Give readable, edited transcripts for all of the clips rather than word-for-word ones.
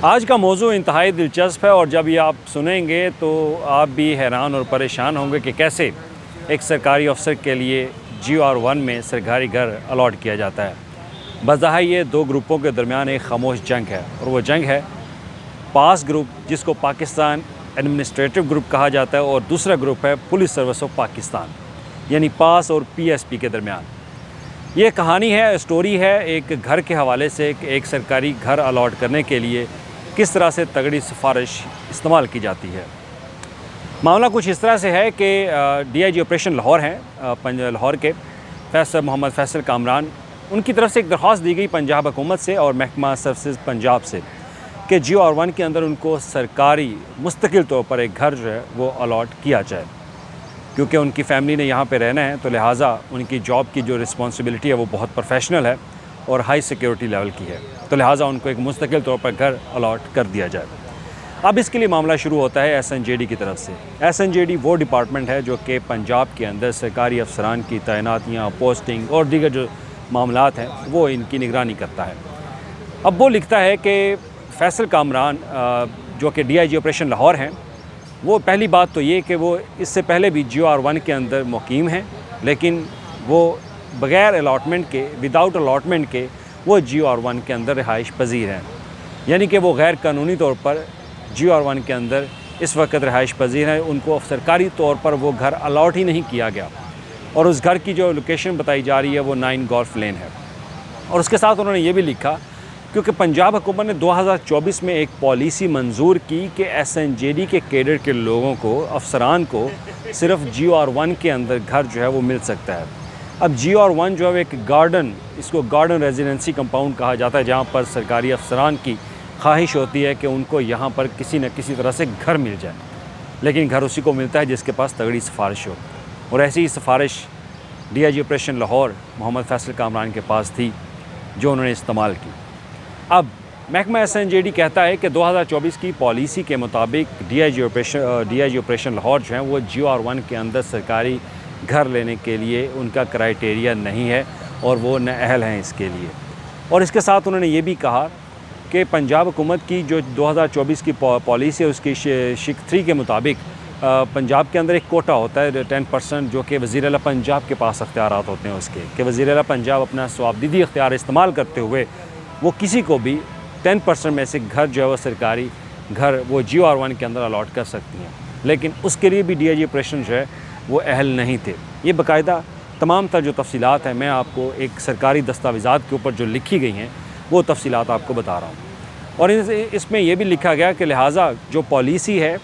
आज का मौजू इंतहाई दिलचस्प है और जब ये आप सुनेंगे तो आप भी हैरान और परेशान होंगे कि कैसे एक सरकारी अफसर के लिए GR1 में सरकारी घर अलॉट किया जाता है। बज़ाहिर ये दो ग्रुपों के दरमियान एक खामोश जंग है और वो जंग है पास ग्रुप, जिसको पाकिस्तान एडमिनिस्ट्रेटिव ग्रुप कहा जाता है, और दूसरा ग्रुप है पुलिस सर्विस ऑफ पाकिस्तान, यानी पास और PSP के दरमियान। ये कहानी है, स्टोरी है एक घर के हवाले से एक सरकारी घर अलॉट करने के लिए किस तरह से तगड़ी सिफारिश इस्तेमाल की जाती है। मामला कुछ इस तरह से है कि DIG ऑपरेशन लाहौर हैं, लाहौर के मोहम्मद फैसल कामरान, उनकी तरफ से एक दरख्वास्त दी गई पंजाब हुकूमत से और महकमा सर्विसेज पंजाब से कि GR1 के अंदर उनको सरकारी मुस्तकिल तौर पर एक घर जो है वो अलॉट किया जाए। क्योंकि उनकी फ़ैमिली ने यहाँ पे रहना है तो लिहाजा उनकी जॉब की जो रिस्पॉन्सिबिलिटी है वो बहुत प्रोफेशनल है और हाई सिक्योरिटी लेवल की है, तो लिहाजा उनको एक मुस्तकिल तौर पर घर अलॉट कर दिया जाए। अब इसके लिए मामला शुरू होता है SNJD की तरफ से। SNJD वो डिपार्टमेंट है जो कि पंजाब के अंदर सरकारी अफसरान की तैनातियाँ, पोस्टिंग और दीगर जो मामलात हैं वो इनकी निगरानी करता है। अब वो लिखता है कि फैसल कामरान जो कि DIG ऑपरेशन लाहौर हैं, वो पहली बात तो ये कि वो इससे पहले भी GR1 के अंदर मुकीम हैं, लेकिन वो बग़ैर अलॉटमेंट के, विदाउट अलॉटमेंट के वो GR1 के अंदर रिहाइश पजीर हैं, यानी कि वो गैर कानूनी तौर पर GR1 के अंदर इस वक्त रिहाइश पजीर हैं। उनको सरकारी तौर पर वो घर अलॉट ही नहीं किया गया और उस घर की जो लोकेशन बताई जा रही है वो 9 गोल्फ लेन है। और उसके साथ उन्होंने ये भी लिखा क्योंकि पंजाब हुकूमत ने 2024 में एक पॉलिसी मंजूर की कि SNJD के कैडर के लोगों को, अफसरान को सिर्फ GR1 के अंदर घर जो है वो मिल सकता है। अब GR1 जो है एक गार्डन, इसको गार्डन रेजिडेंसी कंपाउंड कहा जाता है, जहाँ पर सरकारी अफसरान की ख्वाहिश होती है कि उनको यहाँ पर किसी न किसी तरह से घर मिल जाए, लेकिन घर उसी को मिलता है जिसके पास तगड़ी सिफारिश हो। और ऐसी ही सिफारिश DIG ऑपरेशन लाहौर मोहम्मद फैसल कामरान के पास थी जो उन्होंने इस्तेमाल की। अब महकमा SNJD कहता है कि 2024 की पॉलिसी के मुताबिक DIG ऑपरेशन लाहौर जो है वो GR1 के अंदर सरकारी घर लेने के लिए उनका क्राइटेरिया नहीं है और वो नाअहल हैं इसके लिए। और इसके साथ उन्होंने ये भी कहा कि पंजाब हुकूमत की जो 2024 की पॉलिसी है उसकी शिक 3 के मुताबिक पंजाब के अंदर एक कोटा होता है 10% जो कि वज़ीर आला पंजाब के पास अख्तियारात होते हैं उसके, कि वज़ीर आला पंजाब अपना स्वाबदीदी अख्तियार इस्तेमाल करते हुए वो किसी को भी 10% में से घर जो है वो सरकारी घर वो GR1 के अंदर अलॉट कर सकती हैं, लेकिन उसके लिए भी DIG ऑपरेशन जो है वो अहल नहीं थे। ये बाकायदा तमाम तर जो तफसीलात हैं मैं आपको एक सरकारी दस्तावेज़ात के ऊपर जो लिखी गई हैं वो तफसीलात आपको बता रहा हूँ। और इसमें यह भी लिखा गया कि लिहाजा जो पॉलिसी है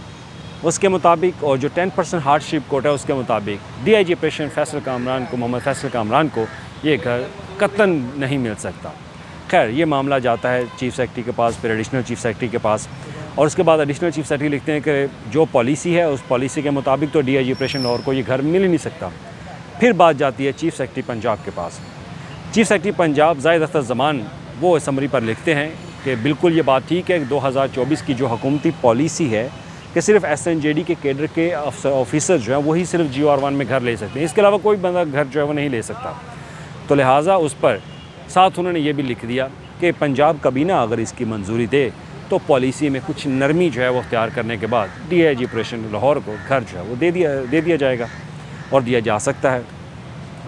उसके मुताबिक और जो 10% हार्डशिप कोटा है उसके मुताबिक DIG ऑपरेशन फैसल कामरान को, मोहम्मद फैसल कामरान को ये घर कतन नहीं मिल सकता। खैर, ये मामला जाता है चीफ़ सेक्रेटरी के पास, फिर एडिशनल चीफ़ सेक्रेटरी के पास, और उसके बाद एडिशनल चीफ़ सेक्रेटरी लिखते हैं कि जो पॉलिसी है उस पॉलिसी के मुताबिक तो DIG ऑपरेशन लाहौर को ये घर मिल ही नहीं सकता। फिर बात जाती है चीफ़ सेक्रेटरी पंजाब के पास। चीफ़ सेक्रेटरी पंजाब ज़ाहिद अख्तर ज़मान वो असम्बली पर लिखते हैं कि बिल्कुल ये बात ठीक है कि 2024 की जो हुकूमती पॉलिसी है कि सिर्फ SNJD के कैडर के ऑफिसर जो हैं वही सिर्फ GR1 में घर ले सकते हैं, इसके अलावा कोई बंदा घर जो है वो नहीं ले सकता। तो लिहाजा उस पर साथ उन्होंने ये भी लिख दिया कि पंजाब कबीना अगर इसकी मंजूरी दे तो पॉलिसी में कुछ नरमी जो है वो अख्तियार करने के बाद DIG ऑपरेशन लाहौर को घर जो है वो दे दिया जाएगा और दिया जा सकता है।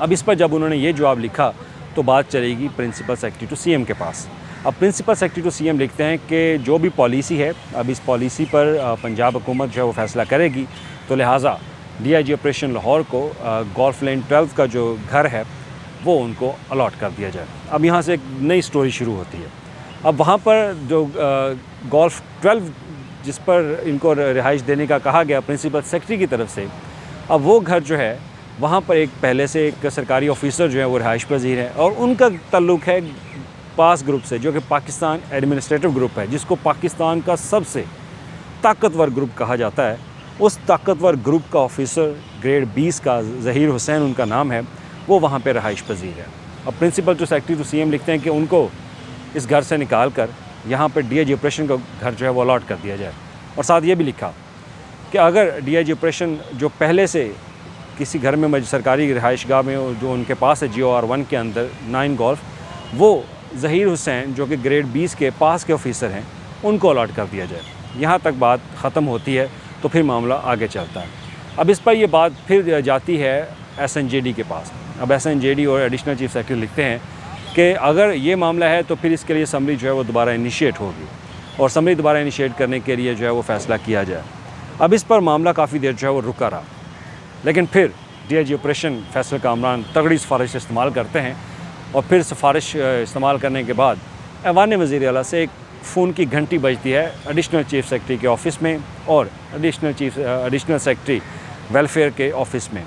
अब इस पर जब उन्होंने ये जवाब लिखा तो बात चलेगी प्रिंसिपल सेक्रेटरी टू CM के पास। अब प्रिंसिपल सेक्रेटरी टू CM लिखते हैं कि जो भी पॉलिसी है, अब इस पॉलिसी पर पंजाब हुकूमत जो है वो फैसला करेगी, तो लिहाजा DIG ऑपरेशन लाहौर को गोल्फ लेन 12 का जो घर है वो उनको अलॉट कर दिया जाए। अब यहाँ से एक नई स्टोरी शुरू होती है। अब वहाँ पर जो गोल्फ 12 जिस पर इनको रिहाइश देने का कहा गया प्रिंसिपल सेक्रेटरी की तरफ से, अब वो घर जो है वहाँ पर एक पहले से एक सरकारी ऑफिसर जो है वो रिहाइश पजीर है और उनका ताल्लुक़ है पास ग्रुप से, जो कि पाकिस्तान एडमिनिस्ट्रेटिव ग्रुप है, जिसको पाकिस्तान का सबसे ताकतवर ग्रुप कहा जाता है। उस ताकतवर ग्रुप का ऑफिसर ग्रेड 20 का ज़हीर हुसैन उनका नाम है, वो वहाँ पे रहाइश पजीर है। अब principal to secretary to CM लिखते हैं कि उनको इस घर से निकाल कर यहाँ पर DIG ऑपरेशन का घर जो है वो अलॉट कर दिया जाए। और साथ ये भी लिखा कि अगर DIG ऑपरेशन जो पहले से किसी घर में सरकारी रिहाइशगाह में जो उनके पास है GR1 के अंदर 9 गोल्फ, वो ज़हीर हुसैन जो कि ग्रेड 20 के पास के ऑफिसर हैं, उनको अलॉट कर दिया जाए। यहाँ तक बात ख़त्म होती है तो फिर मामला आगे चलता है। अब इस पर ये बात फिर जाती है SNJD के पास। अब SNJD और एडिशनल चीफ सेक्रेटरी लिखते हैं कि अगर ये मामला है तो फिर इसके लिए समरी जो है वो दोबारा इनिशिएट होगी और समरी दोबारा इनिशिएट करने के लिए जो है वो फ़ैसला किया जाए। अब इस पर मामला काफ़ी देर जो है वो रुका रहा, लेकिन फिर DIG ऑपरेशन फैसल कामरान तगड़ी सिफारिश इस्तेमाल करते हैं और फिर सिफारिश इस्तेमाल करने के बाद ऐवान वज़ीर आला से एक फ़ोन की घंटी बजती है एडिशनल चीफ सेक्रेटरी के ऑफ़िस में और एडिशनल सेक्रेटरी वेलफेयर के ऑफ़िस में।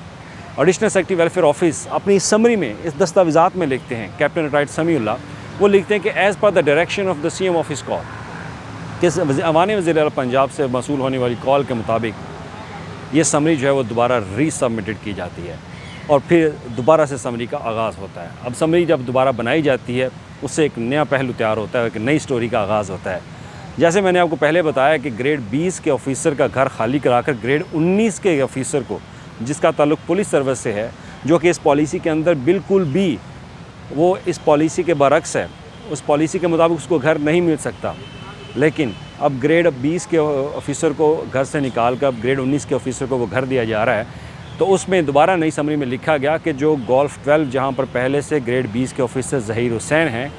एडिशनल सेक्रेटरी वेलफेयर ऑफ़िस अपनी समरी में इस दस्तावेज़ात में लिखते हैं, कैप्टन रिटायर्ड समीउल्लाह वो लिखते हैं कि as per the direction of the CM office call, कि ऐवान वज़ीर आला पंजाब से मसूल होने वाली कॉल के मुताबिक ये समरी जो है वो दोबारा रीसबमिटेड की जाती है और फिर दोबारा से समरी का आगाज़ होता है। अब समरी जब दोबारा बनाई जाती है उससे एक नया पहलू तैयार होता है, एक नई स्टोरी का आगाज़ होता है। जैसे मैंने आपको पहले बताया कि ग्रेड 20 के ऑफिसर का घर खाली कराकर ग्रेड 19 के ऑफिसर को, जिसका ताल्लुक़ पुलिस सर्विस से है, जो कि इस पॉलिसी के अंदर बिल्कुल भी वो इस पॉलिसी के बरक्स है, उस पॉलिसी के मुताबिक उसको घर नहीं मिल सकता, लेकिन अब ग्रेड 20 के ऑफिसर को घर से निकाल कर अब ग्रेड 19 के ऑफिसर को वो घर दिया जा रहा है। तो उसमें दोबारा नई समरी में लिखा गया कि जो गोल्फ 12 जहाँ पर पहले से ग्रेड 20 के ऑफिसर ज़हीर हुसैन हैं,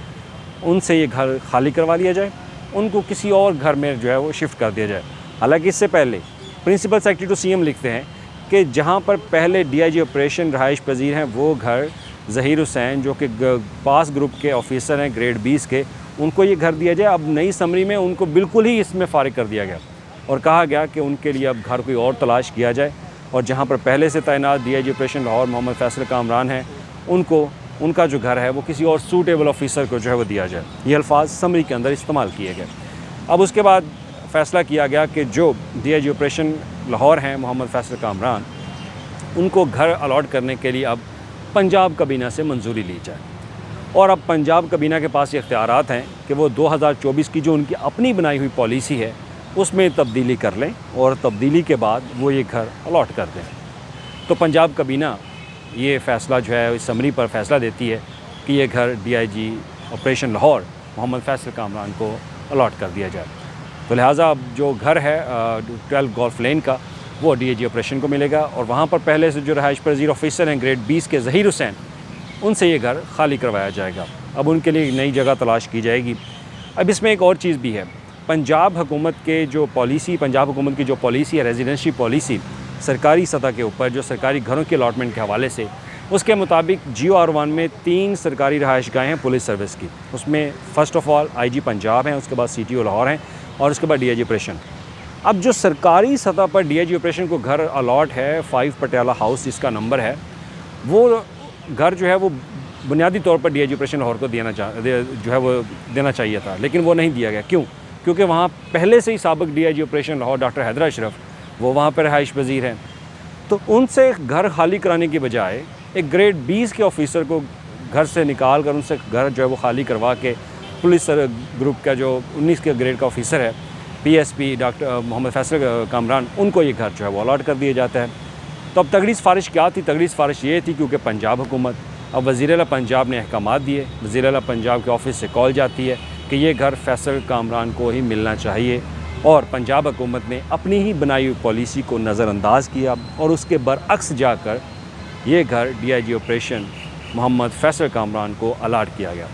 उनसे ये घर खाली करवा लिया जाए, उनको किसी और घर में जो है वो शिफ्ट कर दिया जाए। हालांकि इससे पहले प्रिंसिपल सेक्रेटरी टू CM लिखते हैं कि जहाँ पर पहले DIG ऑपरेशन रहाइश पजीर हैं वो घर ज़हीर हुसैन जो कि पास ग्रुप के ऑफिसर हैं ग्रेड 20 के, उनको ये घर दिया जाए। अब नई समरी में उनको बिल्कुल ही इसमें फ़ारिग कर दिया गया और कहा गया कि उनके लिए अब घर कोई और तलाश किया जाए और जहाँ पर पहले से तैनात DIG ऑपरेशन लाहौर मोहम्मद फैसल कामरान हैं, उनको उनका जो घर है वो किसी और सूटेबल ऑफिसर को जो है वो दिया जाए। ये अल्फाज समरी के अंदर इस्तेमाल किए गए। अब उसके बाद फ़ैसला किया गया कि जो DIG ऑपरेशन लाहौर हैं मोहम्मद फैसल कामरान, उनको घर अलॉट करने के लिए अब पंजाब कबीना से मंजूरी ली जाए और अब पंजाब कबीना के पास ये इख्तियारात हैं कि वो 2024 की जो उनकी अपनी बनाई हुई पॉलिसी है उसमें तब्दीली कर लें और तब्दीली के बाद वो ये घर अलॉट कर दें। तो पंजाब कबीना ये फ़ैसला जो है इस समरी पर फ़ैसला देती है कि ये घर DIG ऑपरेशन लाहौर मोहम्मद फैसल कामरान को अलॉट कर दिया जाए। तो लिहाजा अब जो घर है 12 गोल्फ लेन का वो DIG ऑपरेशन को मिलेगा और वहाँ पर पहले से जो रहाइश पजीर ऑफिसर हैं ग्रेड 20 के ज़हीर हुसैन, उनसे ये घर खाली करवाया जाएगा। अब उनके लिए नई जगह तलाश की जाएगी। अब इसमें एक और चीज़ भी है, पंजाब हुकूमत के जो पॉलिसी पंजाब हुकूमत की जो पॉलिसी है रेजिडेंशी पॉलिसी सरकारी सतह के ऊपर जो सरकारी घरों के अलॉटमेंट के हवाले से, उसके मुताबिक GOR1 में 3 सरकारी रहायशगाहें हैं पुलिस सर्विस की। उसमें first of all IG Punjab हैं, उसके बाद CTO लाहौर हैं और उसके बाद DIG ऑपरेशन। अब जो सरकारी सतह पर DIG ऑपरेशन को घर अलॉट है 5 पटियाला हाउस जिसका नंबर है, वो घर जो है वो बुनियादी तौर पर DIG ऑपरेशन लाहौर को देना चाहिए था, लेकिन वो नहीं दिया गया। क्यों? क्योंकि वहाँ पहले से ही साबिक DIG operation Lahore doctor Haider Ashraf वो वहाँ पर रहाइश पजीर हैं। तो उनसे घर खाली कराने की बजाय एक ग्रेड 20 के ऑफिसर को घर से निकाल कर उनसे घर जो है वो खाली करवा के पुलिस ग्रुप का जो 19 के ग्रेड का ऑफिसर है PSP डॉक्टर मोहम्मद फैसल कामरान, उनको ये घर जो है वो अलॉट कर दिया जाता है। तो अब तगड़ी सिफारिश क्या थी? तगड़ी सिफारिश ये थी क्योंकि पंजाब हुकूमत, अब वज़ीर आला पंजाब ने अहकामात दिए, वज़ीर आला पंजाब के ऑफिस से कॉल जाती है कि ये घर फैसल कामरान को ही मिलना चाहिए और पंजाब हुकूमत ने अपनी ही बनाई हुई पॉलिसी को नज़रअंदाज किया और उसके बरअक्स जाकर ये घर DIG ऑपरेशन मोहम्मद फैसल कामरान को अलॉट किया गया।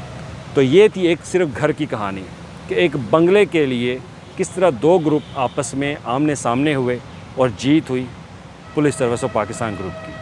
तो ये थी एक सिर्फ घर की कहानी कि एक बंगले के लिए किस तरह 2 ग्रुप आपस में आमने सामने हुए और जीत हुई police service of Pakistan group की।